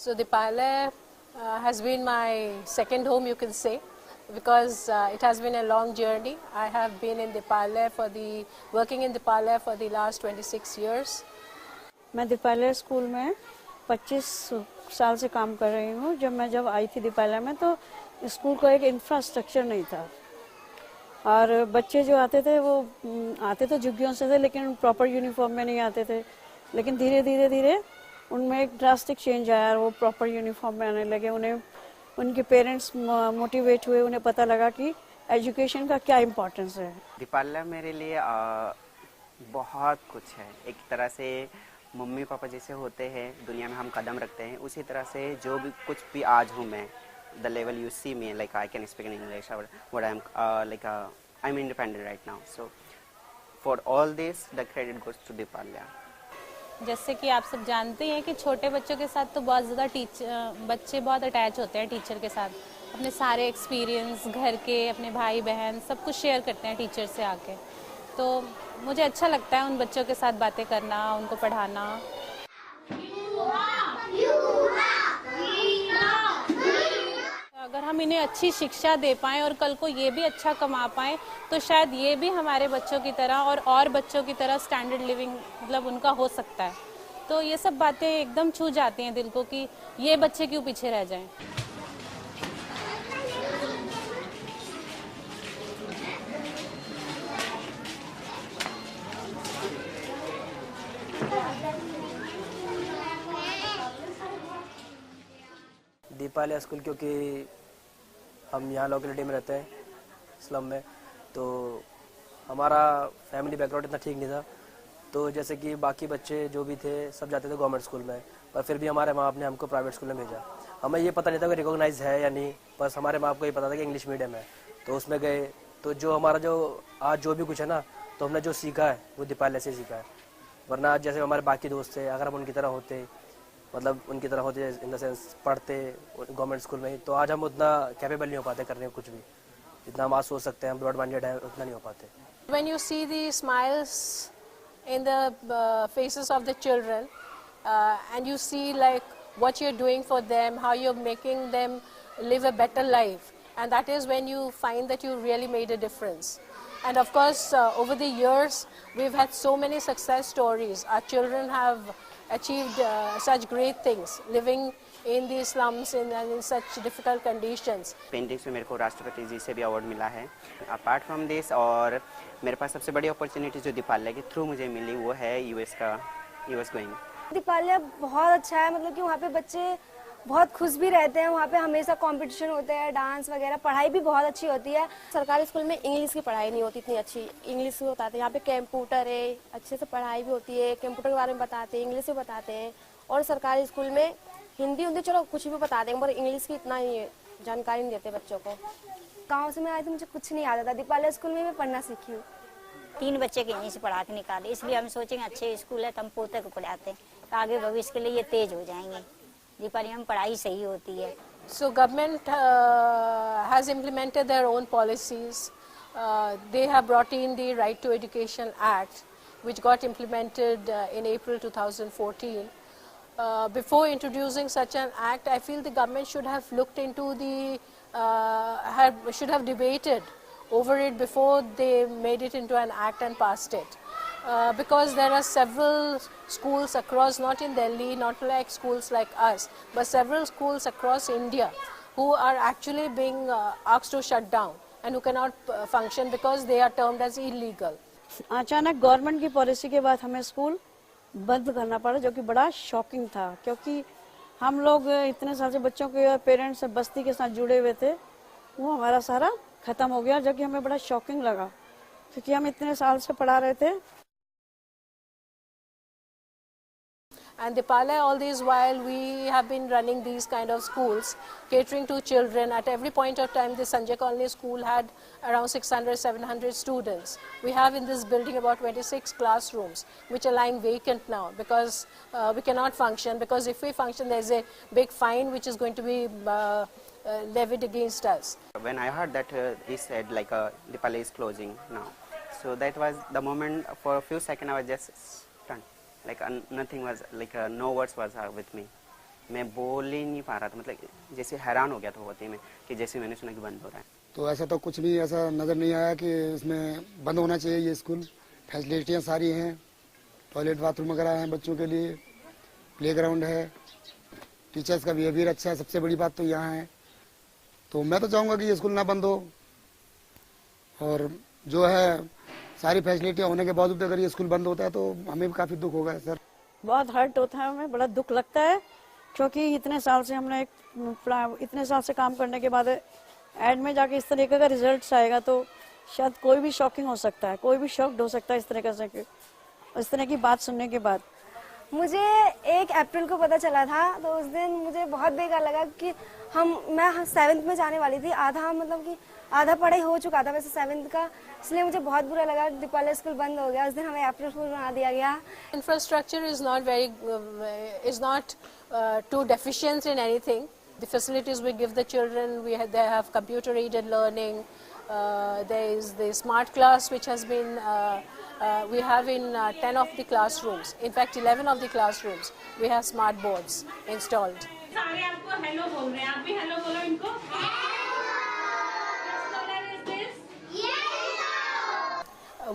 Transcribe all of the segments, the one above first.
So Dipale has been my second home, you can say, because it has been a long journey. I have been in Dipale working in Dipale for the last 26 years. मैं दीपाले school में 25 साल से काम कर रही हूँ। जब आई थी दीपाले में तो स्कूल का एक इंफ्रास्ट्रक्चर नहीं था और बच्चे जो आते थे वो आते तो झुग्गियों से थे लेकिन प्रॉपर यूनिफॉर्म में नहीं आते थे। लेकिन धीरे धीरे उनमें एक ड्रास्टिक चेंज आया और वो प्रॉपर यूनिफॉर्म में आने लगे। उन्हें उनके पेरेंट्स मोटिवेट हुए, उन्हें पता लगा कि एजुकेशन का क्या इम्पोर्टेंस है। दीपाला मेरे लिए बहुत कुछ है। एक तरह से मम्मी पापा जैसे होते हैं दुनिया में हम कदम रखते हैं, उसी तरह से जो भी कुछ भी आज हूँ मैं, the level you see me, like I can speak in English, what I am like I am independent right now. So for all this the credit goes to Deepalya. जैसे कि आप सब जानते हैं कि छोटे बच्चों के साथ तो बहुत ज़्यादा बच्चे बहुत अटैच होते हैं टीचर के साथ। अपने सारे एक्सपीरियंस घर के, अपने भाई बहन सब कुछ शेयर करते हैं टीचर से आके। तो मुझे अच्छा लगता है उन बच्चों के साथ बातें करना, उनको पढ़ाना। अगर हम इन्हें अच्छी शिक्षा दे पाएँ और कल को ये भी अच्छा कमा पाएँ तो शायद ये भी हमारे बच्चों की तरह और बच्चों की तरह स्टैंडर्ड लिविंग मतलब उनका हो सकता है। तो ये सब बातें एकदम छू जाती हैं दिल को कि ये बच्चे क्यों पीछे रह जाएं। दीपालिया स्कूल क्योंकि हम यहाँ लोकेलिटी में रहते हैं स्लम में, तो हमारा फैमिली बैकग्राउंड इतना ठीक नहीं था। तो जैसे कि बाकी बच्चे जो भी थे सब जाते थे गवर्नमेंट स्कूल में, पर फिर भी हमारे माँ बाप ने हमको प्राइवेट स्कूल में भेजा। हमें ये पता नहीं था कि रिकॉग्नाइज है या नहीं, बस हमारे माँ बाप को ये पता था कि इंग्लिश मीडियम है, तो उसमें गए। तो जो हमारा जो आज जो भी कुछ है ना, तो हमने जो सीखा है वो दीपालिया से सीखा है। वरना आज जैसे हमारे बाकी दोस्त थे, अगर हम उनकी तरह होते, मतलब उनकी तरह होते इन द सेंस पढ़ते गवर्नमेंट स्कूल में ही, तो आज हम उतना कैपेबल नहीं हो पाते करने को कुछ भी। जितना हम आज सोच सकते हैं, हम ब्रॉड माइंडेड है, उतना नहीं हो पाते। When you see the smiles in the faces of the children and you see like what you're doing for them, how you're making them live a better life, and that is when you find that you really made a difference. And of course over the years we've had so many success stories. Our children have achieved such great things living in the slums and in such difficult conditions. Paintings में मेरे को राष्ट्रपति जी से भी award मिला है। Apart from this, और मेरे पास सबसे बड़ी अपॉर्चुनिटी जो दीपालिया के थ्रू मुझे मिली वो है यूएस गोइंग। दीपालिया बहुत अच्छा है, मतलब कि वहाँ पे बच्चे बहुत खुश भी रहते हैं। वहाँ पे हमेशा कंपटीशन होते हैं, डांस वगैरह, पढ़ाई भी बहुत अच्छी होती है। सरकारी स्कूल में इंग्लिश की पढ़ाई नहीं होती इतनी अच्छी, इंग्लिश बताते हैं। यहाँ पे कंप्यूटर है, अच्छे से पढ़ाई भी होती है, कंप्यूटर के बारे में बताते हैं, इंग्लिश भी बताते हैं। और सरकारी स्कूल में हिंदी चलो कुछ भी बताते हैं, पर इंग्लिश की इतना ही जानकारी नहीं देते बच्चों को। गाँव से मैं आई थी, मुझे कुछ नहीं आता था। दीपालिया स्कूल में मैं पढ़ना सीखी हूँ। 3 बच्चे के यहीं से पढ़ा के निकाले, इसलिए हम सोचेंगे अच्छे स्कूल है तो हम पोते को पढ़ाते हैं, तो आगे भविष्य के लिए ये तेज हो जाएंगे। दीपालिया में पढ़ाई सही होती है। So government has implemented their own policies. They have brought in the Right to Education Act, which got implemented in April 2014. Before introducing such an act, I feel the government should have looked into should have debated over it before they made it into an act and passed it. Because there are several schools across, not in Delhi, not like schools like us, but several schools across India who are actually being asked to shut down and who cannot function because they are termed as illegal. अचानक government की policy के बाद हमें school बंद करना पड़ा, जो कि बड़ा शॉकिंग था, क्योंकि हम लोग इतने साल से बच्चों के पेरेंट्स बस्ती के साथ जुड़े हुए थे, वो हमारा सारा खत्म हो गया, जो कि हमें बड़ा शॉकिंग लगा, क्योंकि हम इतने साल से पढ़ा रहे थे। And Dipale, all this while we have been running these kind of schools, catering to children. At every point of time, the Sanjay Colony School had around 600-700 students. We have in this building about 26 classrooms, which are lying vacant now because we cannot function. Because if we function, there's a big fine which is going to be levied against us. When I heard that he said like Dipale is closing now, so that was the moment. For a few seconds, I was just stunned. Like nothing was like no words was with me. मैं बोल ही नहीं पा रहा था, मतलब जैसे हैरान हो गया था होते में कि जैसे मैंने सुना कि बंद हो रहा है। तो ऐसा तो कुछ भी ऐसा नज़र नहीं आया कि इसमें बंद होना चाहिए ये स्कूल। फैसिलिटियाँ सारी हैं, टॉयलेट बाथरूम वगैरह हैं बच्चों के लिए, प्लेग्राउंड है, टीचर्स का बिहेवियर अच्छा है, सबसे बड़ी बात तो यहाँ है। तो मैं तो चाहूँगा कि ये स्कूल ना बंद हो, और जो है सारी फैसिलिटियाँ होने के बावजूद अगर ये स्कूल बंद होता है तो हमें भी काफ़ी दुख होगा सर। बहुत हर्ट होता है, हमें बड़ा दुख लगता है, क्योंकि इतने साल से हमने इतने साल से काम करने के बाद एंड में जाके इस तरीके का रिजल्ट आएगा तो शायद कोई भी शॉकिंग हो सकता है, कोई भी शॉक्ड हो सकता है इस तरीके से, इस तरह की बात सुनने के बाद। मुझे 1 अप्रैल को पता चला था, तो उस दिन मुझे बहुत बेकार लगा कि मैं 7th में जाने वाली थी, आधा पढ़ाई हो चुका था वैसे 7th का, इसलिए मुझे बहुत बुरा लगा दीपाली स्कूल बंद हो गया। उस दिन हमें अप्रैल स्कूल बना दिया गया। Infrastructure is not too deficient in anything. The facilities we give the children, they have computer aided learning. There is the smart class which has been we have in 10 of the classrooms. In fact, 11 of the classrooms we have smart boards installed. सारे आपको hello बोल रहे हैं, आप भी hello बोलो इनको।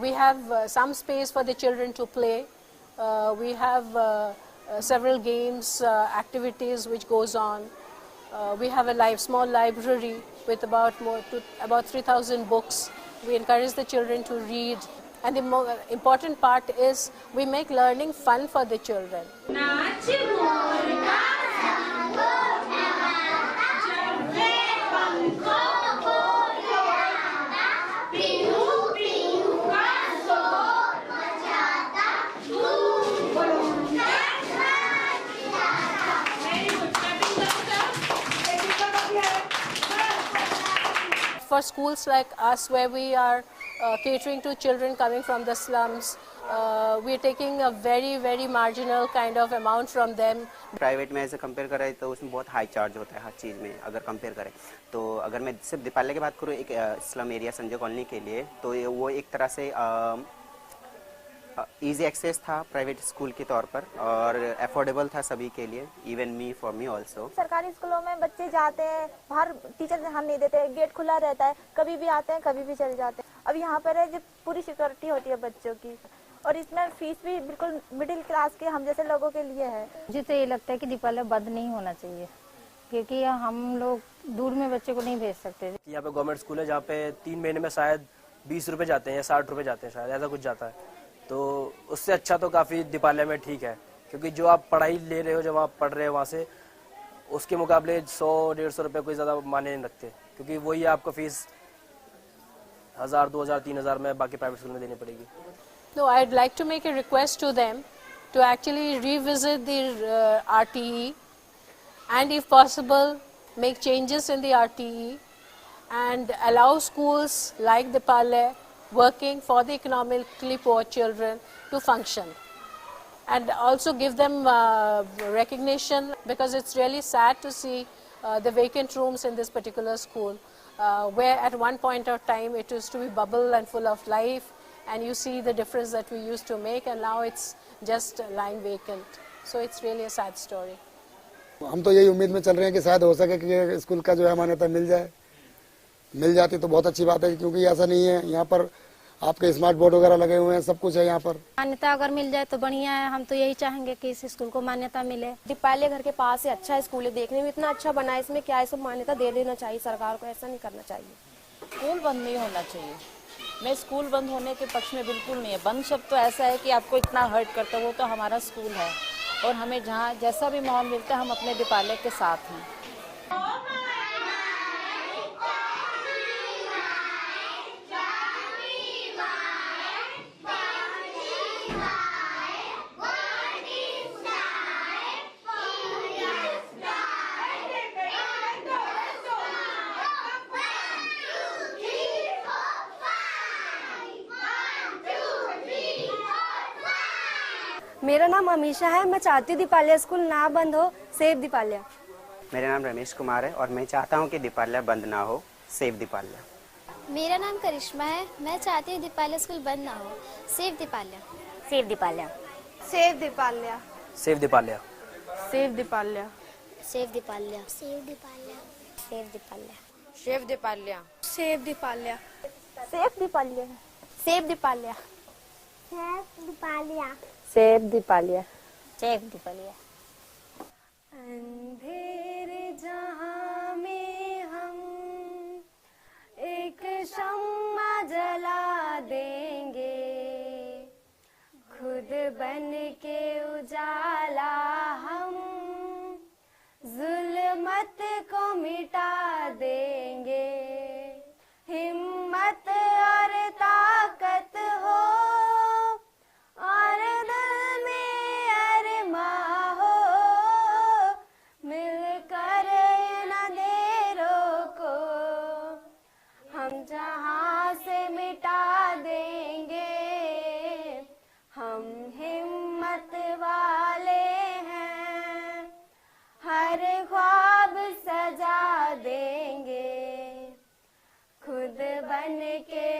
We have some space for the children to play. We have several games, activities which goes on. We have a small library with about 3,000 books. We encourage the children to read. And the more important part is we make learning fun for the children. For schools like us, where we are catering to children coming from the slums, we are taking a very, very marginal kind of amount from them. Private में ऐसे compare करें तो उसमें बहुत high charge होता है हर चीज़ में। अगर कंपेयर करें तो अगर मैं सिर्फ दीपाली की बात करूँ एक स्लम एरिया संजय कॉलोनी के लिए, तो वो एक तरह से इजी एक्सेस था प्राइवेट स्कूल के तौर पर, और अफोर्डेबल था सभी के लिए, इवन फॉर मी ऑल्सो। सरकारी स्कूलों में बच्चे जाते हैं, बाहर टीचर ध्यान नहीं देते, गेट खुला रहता है, कभी भी आते हैं कभी भी चले जाते हैं। अब यहाँ पर है जो पूरी सिक्योरिटी होती है बच्चों की, और इसमें फीस भी बिल्कुल मिडिल क्लास के हम जैसे लोगों के लिए है। मुझे तो ये लगता है कि दीपाली बंद नहीं होना चाहिए, क्योंकि हम लोग दूर में बच्चे को नहीं भेज सकते। यहाँ पे गवर्नमेंट स्कूल है जहाँ पे 3 महीने में शायद 20 रुपए जाते हैं या 60 रुपए जाते हैं, शायद ऐसा कुछ जाता है। तो उससे अच्छा तो काफ़ी दीपाली में ठीक है, क्योंकि जो आप पढ़ाई ले रहे हो, जब आप पढ़ रहे हो वहाँ से, उसके मुकाबले 100-150 रुपये कोई ज़्यादा माने नहीं रखते, क्योंकि वही आपको फीस 1000, 2000, 3000 में बाकी प्राइवेट स्कूल में देनी पड़ेगी। No, I'd like to make a request to them to actually revisit the RTE, and if possible make changes in the RTE and allow schools like Dipale working for the economically poor children to function, and also give them recognition, because it's really sad to see the vacant rooms in this particular school, where at one point of time it used to be bubble and full of life, and you see the difference that we used to make, and now it's just lying vacant. So it's really a sad story. हम तो यही उम्मीद में चल रहे हैं कि शायद हो सके कि स्कूल का जो है मान्यता मिल जाती तो बहुत अच्छी बात है, क्योंकि ऐसा नहीं है, यहाँ पर आपके स्मार्ट बोर्ड वगैरह लगे हुए हैं, सब कुछ है यहाँ पर। मान्यता अगर मिल जाए तो बढ़िया है, हम तो यही चाहेंगे कि इस स्कूल को मान्यता मिले। दीपाली घर के पास है, अच्छा स्कूल है, देखने में इतना अच्छा बना है, इसमें क्या है, सब मान्यता दे देना चाहिए सरकार को, ऐसा नहीं करना चाहिए। स्कूल बंद नहीं होना चाहिए, मैं स्कूल बंद होने के पक्ष में बिल्कुल नहीं है। बंद शब्द तो ऐसा है कि आपको इतना हर्ट करता है, वो तो हमारा स्कूल है, और हमें जहाँ जैसा भी माहौल मिलता है हम अपने दीपाली के साथ हैं। मेरा नाम अमीशा है, मैं चाहती हूँ दीपाली स्कूल ना बंद हो, सेव दीपाली। मेरा नाम रमेश कुमार है और मैं चाहता हूँ कि दीपाली बंद ना हो, सेव दीपाली। मेरा नाम करिश्मा है, मैं चाहती हूँ दीपाली स्कूल बंद ना हो, save Deepali. Save Deepali. Save Deepali. Save Deepali. Save Deepali. Save Deepalya. Save Deepalya. Save Deepalya. Save Deepalya. Save Deepalya. Safe Deepalya. Save Deepalya. Save Deepalya. Safe Deepaliya. Safe Deepaliya. अंधेरे जहां में हम एक शम्मा जला देंगे, खुद बन के उजाला हम जुल्मत को मिटा देंगे। हिम्मत और ताकत हो और दिल में अरमा हो, मिलकर इन अंधेरों को हम जहां से मिटा देंगे। हम हिम्मत वाले हैं, हर ख्वाब सजा देंगे, खुद बन के